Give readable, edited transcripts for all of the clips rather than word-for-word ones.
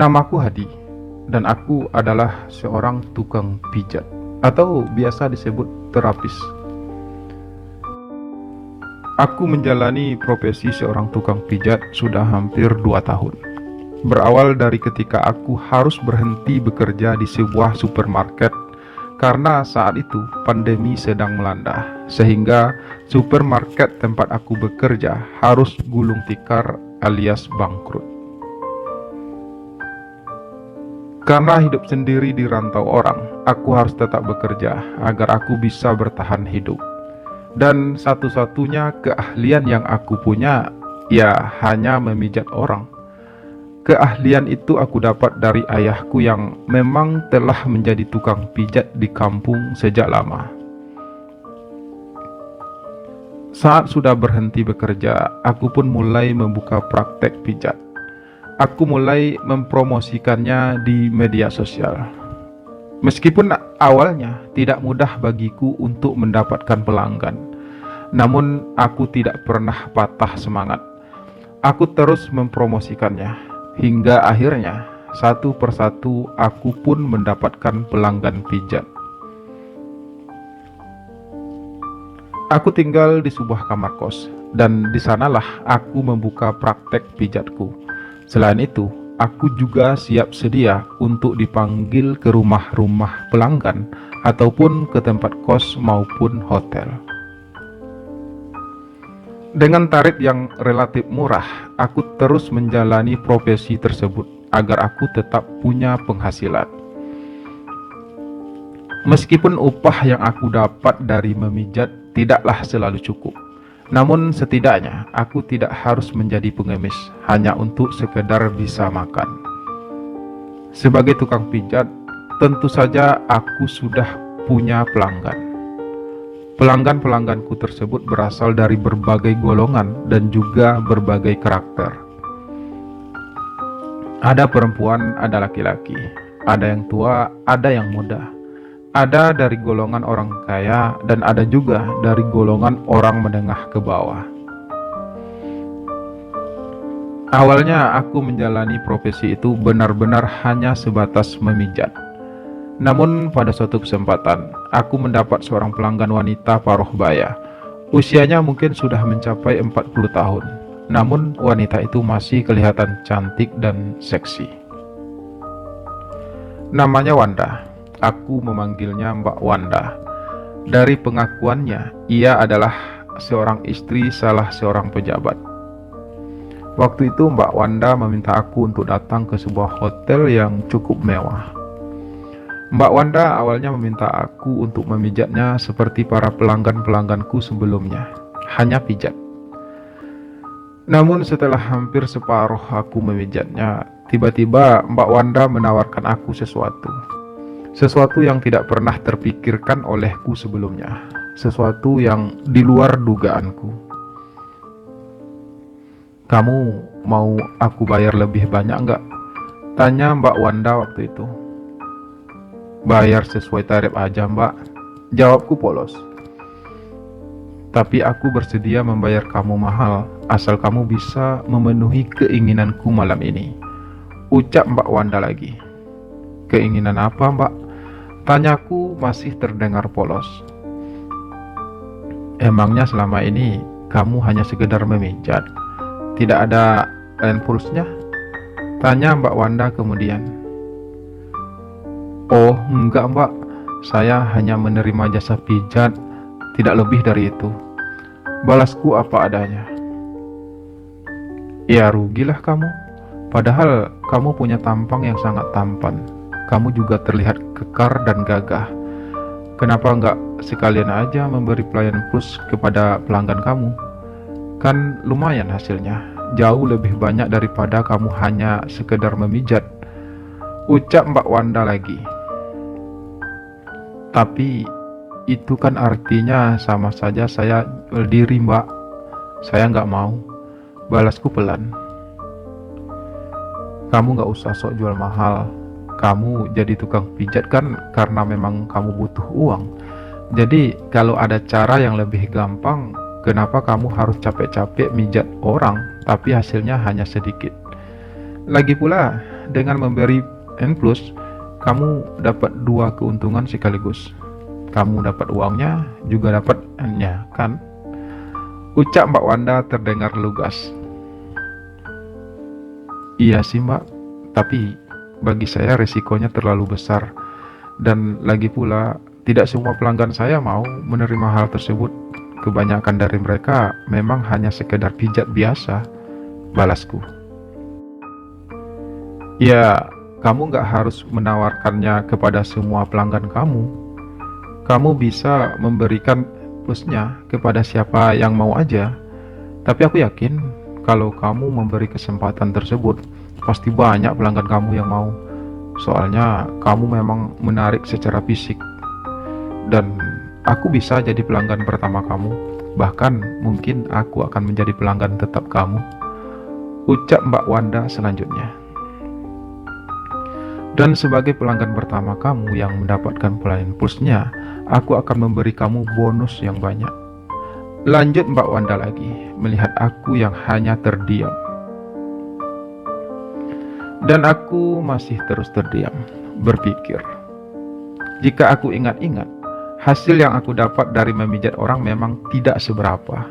Namaku Hadi, dan aku adalah seorang tukang pijat, atau biasa disebut terapis. Aku menjalani profesi seorang tukang pijat sudah hampir 2 tahun. Berawal dari ketika aku harus berhenti bekerja di sebuah supermarket karena saat itu pandemi sedang melanda, sehingga supermarket tempat aku bekerja harus gulung tikar alias bangkrut. Karena hidup sendiri di rantau orang, aku harus tetap bekerja agar aku bisa bertahan hidup. Dan satu-satunya keahlian yang aku punya, ya hanya memijat orang. Keahlian itu aku dapat dari ayahku yang memang telah menjadi tukang pijat di kampung sejak lama. Saat sudah berhenti bekerja, aku pun mulai membuka praktek pijat. Aku mulai mempromosikannya di media sosial. Meskipun awalnya tidak mudah bagiku untuk mendapatkan pelanggan, namun aku tidak pernah patah semangat. Aku terus mempromosikannya, hingga akhirnya satu persatu aku pun mendapatkan pelanggan pijat. Aku tinggal di sebuah kamar kos, dan di sanalah aku membuka praktek pijatku. Selain itu, aku juga siap sedia untuk dipanggil ke rumah-rumah pelanggan ataupun ke tempat kos maupun hotel. Dengan tarif yang relatif murah, aku terus menjalani profesi tersebut agar aku tetap punya penghasilan. Meskipun upah yang aku dapat dari memijat tidaklah selalu cukup, namun setidaknya aku tidak harus menjadi pengemis hanya untuk sekedar bisa makan. Sebagai tukang pijat, tentu saja aku sudah punya pelanggan. Pelanggan-pelangganku tersebut berasal dari berbagai golongan dan juga berbagai karakter. Ada perempuan, ada laki-laki, ada yang tua, ada yang muda, ada dari golongan orang kaya, dan ada juga dari golongan orang menengah ke bawah. Awalnya aku menjalani profesi itu benar-benar hanya sebatas memijat. Namun pada suatu kesempatan, aku mendapat seorang pelanggan wanita paruh baya. Usianya mungkin sudah mencapai 40 tahun. Namun wanita itu masih kelihatan cantik dan seksi. Namanya Wanda. Aku memanggilnya Mbak Wanda. Dari pengakuannya, ia adalah seorang istri salah seorang pejabat. Waktu itu Mbak Wanda meminta aku untuk datang ke sebuah hotel yang cukup mewah. Mbak Wanda awalnya meminta aku untuk memijatnya seperti para pelanggan-pelangganku sebelumnya, hanya pijat. Namun setelah hampir separuh aku memijatnya, tiba-tiba Mbak Wanda menawarkan aku sesuatu yang tidak pernah terpikirkan olehku sebelumnya, sesuatu yang di luar dugaanku. "Kamu mau aku bayar lebih banyak enggak?" tanya Mbak Wanda waktu itu. "Bayar sesuai tarif aja, Mbak," jawabku polos. "Tapi aku bersedia membayar kamu mahal, asal kamu bisa memenuhi keinginanku malam ini," ucap Mbak Wanda lagi. "Keinginan apa, Mbak?" tanyaku masih terdengar polos. "Emangnya selama ini kamu hanya sekedar memijat, tidak ada lain pulsnya?" tanya Mbak Wanda kemudian. "Oh, enggak, Mbak. Saya hanya menerima jasa pijat, tidak lebih dari itu," balasku apa adanya. "Ya rugilah kamu. Padahal kamu punya tampang yang sangat tampan. Kamu juga terlihat kekar dan gagah. Kenapa enggak sekalian aja memberi pelayanan plus kepada pelanggan kamu? Kan lumayan hasilnya, jauh lebih banyak daripada kamu hanya sekedar memijat," ucap Mbak Wanda lagi. "Tapi itu kan artinya sama saja saya jual diri, Mbak. Saya nggak mau," balasku pelan. "Kamu nggak usah sok jual mahal. Kamu jadi tukang pijat kan karena memang kamu butuh uang. Jadi kalau ada cara yang lebih gampang, kenapa kamu harus capek-capek mijat orang tapi hasilnya hanya sedikit? Lagi pula, dengan memberi N plus, kamu dapat dua keuntungan sekaligus. Kamu dapat uangnya, juga dapat N-nya, kan? Ucap Mbak Wanda terdengar lugas. Iya sih Mbak, tapi bagi saya resikonya terlalu besar. Dan lagi pula, tidak semua pelanggan saya mau menerima hal tersebut. Kebanyakan dari mereka memang hanya sekedar pijat biasa, balasku. Ya, kamu nggak harus menawarkannya kepada semua pelanggan kamu. Kamu bisa memberikan plusnya kepada siapa yang mau aja. Tapi aku yakin kalau kamu memberi kesempatan tersebut, pasti banyak pelanggan kamu yang mau. Soalnya kamu memang menarik secara fisik. Dan aku bisa jadi pelanggan pertama kamu. Bahkan mungkin aku akan menjadi pelanggan tetap kamu, ucap Mbak Wanda selanjutnya. Dan sebagai pelanggan pertama kamu yang mendapatkan pelayanan plusnya, aku akan memberi kamu bonus yang banyak. Lanjut Mbak Wanda lagi, melihat aku yang hanya terdiam. Dan aku masih terus terdiam, berpikir. Jika aku ingat-ingat, hasil yang aku dapat dari memijat orang memang tidak seberapa.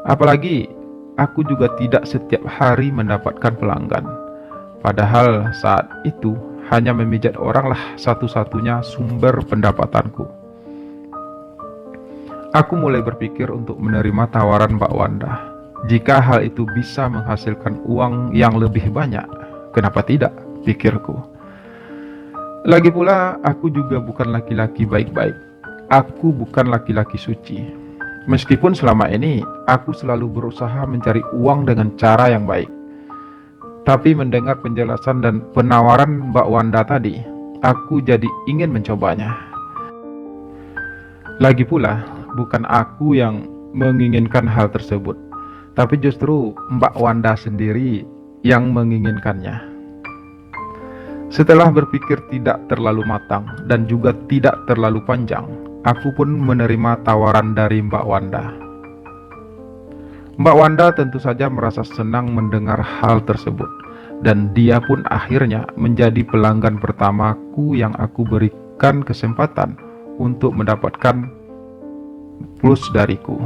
Apalagi, aku juga tidak setiap hari mendapatkan pelanggan. Padahal saat itu, hanya memijat oranglah satu-satunya sumber pendapatanku. Aku mulai berpikir untuk menerima tawaran Mbak Wanda. Jika hal itu bisa menghasilkan uang yang lebih banyak, kenapa tidak, pikirku. Lagi pula, aku juga bukan laki-laki baik-baik. Aku bukan laki-laki suci. Meskipun selama ini, aku selalu berusaha mencari uang dengan cara yang baik. Tapi mendengar penjelasan dan penawaran Mbak Wanda tadi, aku jadi ingin mencobanya. Lagi pula, bukan aku yang menginginkan hal tersebut, tapi justru Mbak Wanda sendiri yang menginginkannya. Setelah berpikir tidak terlalu matang dan juga tidak terlalu panjang, aku pun menerima tawaran dari Mbak Wanda. Mbak Wanda tentu saja merasa senang mendengar hal tersebut, dan dia pun akhirnya menjadi pelanggan pertamaku yang aku berikan kesempatan untuk mendapatkan plus dariku.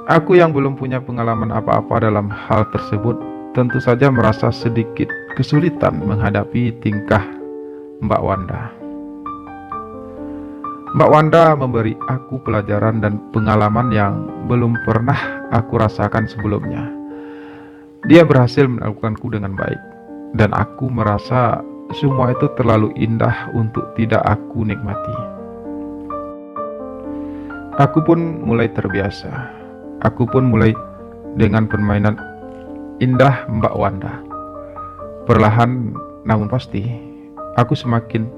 Aku yang belum punya pengalaman apa-apa dalam hal tersebut tentu saja merasa sedikit kesulitan menghadapi tingkah Mbak Wanda. Mbak Wanda memberi aku pelajaran dan pengalaman yang belum pernah aku rasakan sebelumnya. Dia berhasil melakukanku dengan baik, dan aku merasa semua itu terlalu indah untuk tidak aku nikmati. Aku pun mulai terbiasa. Aku pun mulai dengan permainan indah Mbak Wanda. Perlahan namun pasti, aku semakin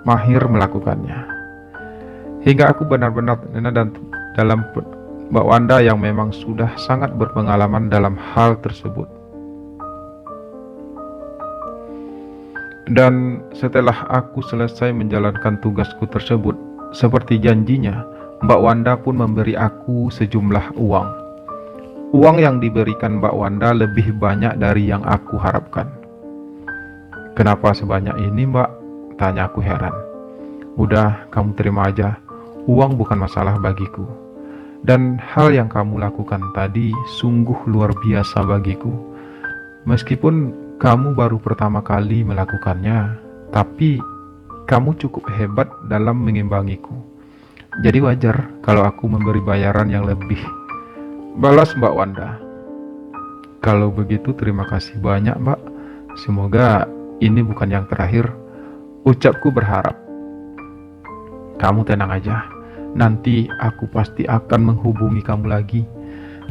mahir melakukannya. Hingga aku benar-benar terlena dalam Mbak Wanda yang memang sudah sangat berpengalaman dalam hal tersebut. Dan setelah aku selesai menjalankan tugasku tersebut, seperti janjinya, Mbak Wanda pun memberi aku sejumlah uang. Uang yang diberikan Mbak Wanda lebih banyak dari yang aku harapkan. Kenapa sebanyak ini, Mbak? Tanya aku heran. Udah, kamu terima aja. Uang bukan masalah bagiku. Dan hal yang kamu lakukan tadi sungguh luar biasa bagiku. Meskipun kamu baru pertama kali melakukannya, tapi kamu cukup hebat dalam mengimbangiku. Jadi wajar kalau aku memberi bayaran yang lebih. Balas Mbak Wanda. Kalau begitu terima kasih banyak, Mbak. Semoga ini bukan yang terakhir. Ucapku berharap. Kamu tenang aja. Nanti aku pasti akan menghubungi kamu lagi.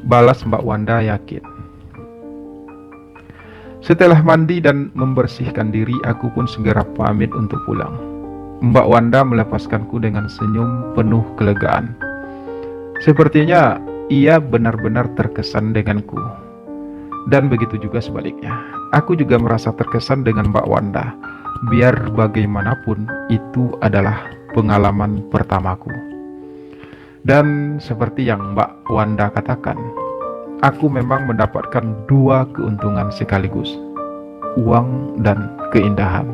Balas Mbak Wanda yakin. Setelah mandi dan membersihkan diri, aku pun segera pamit untuk pulang. Mbak Wanda melepaskanku dengan senyum penuh kelegaan. Sepertinya ia benar-benar terkesan denganku. Dan begitu juga sebaliknya. Aku juga merasa terkesan dengan Mbak Wanda. Biar bagaimanapun, itu adalah pengalaman pertamaku. Dan seperti yang Mbak Wanda katakan, aku memang mendapatkan dua keuntungan sekaligus. uang dan keindahan.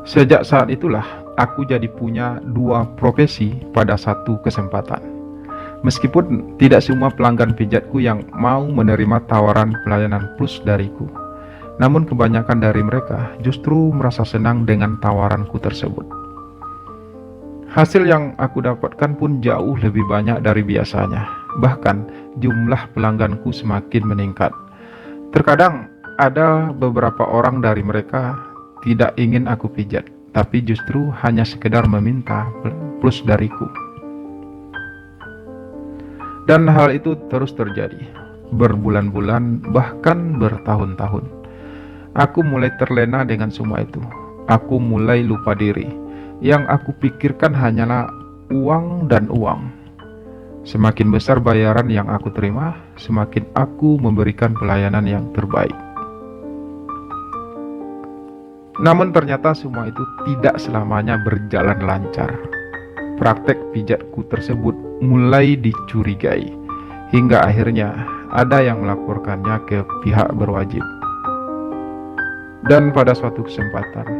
Sejak saat itulah aku jadi punya dua profesi pada satu kesempatan. Meskipun tidak semua pelanggan pijatku yang mau menerima tawaran pelayanan plus dariku, namun kebanyakan dari mereka justru merasa senang dengan tawaranku tersebut. Hasil yang aku dapatkan pun jauh lebih banyak dari biasanya. Bahkan jumlah pelangganku semakin meningkat. Terkadang ada beberapa orang dari mereka tidak ingin aku pijat, tapi justru hanya sekedar meminta plus dariku. Dan hal itu terus terjadi berbulan-bulan, bahkan bertahun-tahun. Aku mulai terlena dengan semua itu. Aku mulai lupa diri. Yang aku pikirkan hanyalah uang dan uang. Semakin besar bayaran yang aku terima, semakin aku memberikan pelayanan yang terbaik. Namun ternyata semua itu tidak selamanya berjalan lancar. Praktek pijatku tersebut mulai dicurigai, hingga akhirnya ada yang melaporkannya ke pihak berwajib. Dan pada suatu kesempatan,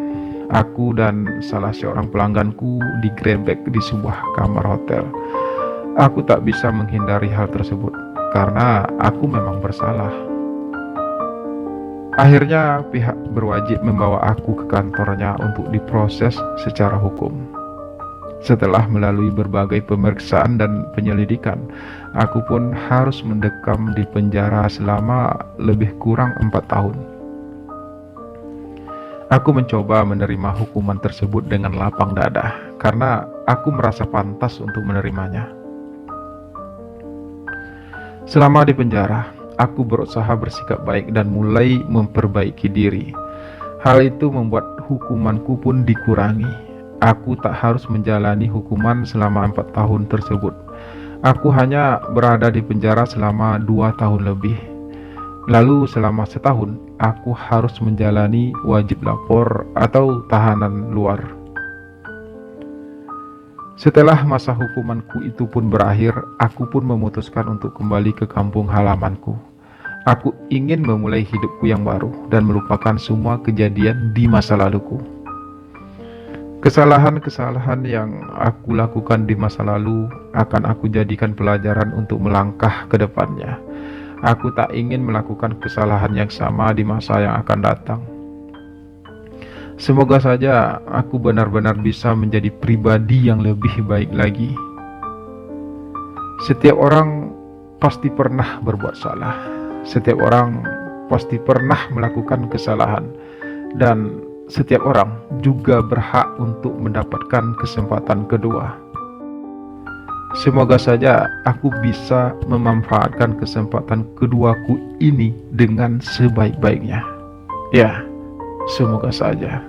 aku dan salah seorang pelangganku digerebek di sebuah kamar hotel. Aku tak bisa menghindari hal tersebut, karena aku memang bersalah. Akhirnya pihak berwajib membawa aku ke kantornya untuk diproses secara hukum. Setelah melalui berbagai pemeriksaan dan penyelidikan, aku pun harus mendekam di penjara selama lebih kurang 4 tahun. Aku mencoba menerima hukuman tersebut dengan lapang dada, karena aku merasa pantas untuk menerimanya. Selama di penjara, aku berusaha bersikap baik dan mulai memperbaiki diri. Hal itu membuat hukumanku pun dikurangi. Aku tak harus menjalani hukuman selama 4 tahun tersebut. Aku hanya berada di penjara selama 2 tahun lebih. Lalu selama setahun, aku harus menjalani wajib lapor atau tahanan luar. Setelah masa hukumanku itu pun berakhir, aku pun memutuskan untuk kembali ke kampung halamanku. Aku ingin memulai hidupku yang baru dan melupakan semua kejadian di masa laluku. Kesalahan-kesalahan yang aku lakukan di masa lalu akan aku jadikan pelajaran untuk melangkah ke depannya. Aku tak ingin melakukan kesalahan yang sama di masa yang akan datang. Semoga saja aku benar-benar bisa menjadi pribadi yang lebih baik lagi. Setiap orang pasti pernah berbuat salah. Setiap orang pasti pernah melakukan kesalahan. Dan setiap orang juga berhak untuk mendapatkan kesempatan kedua. Semoga saja aku bisa memanfaatkan kesempatan keduaku ini dengan sebaik-baiknya. Ya, semoga saja.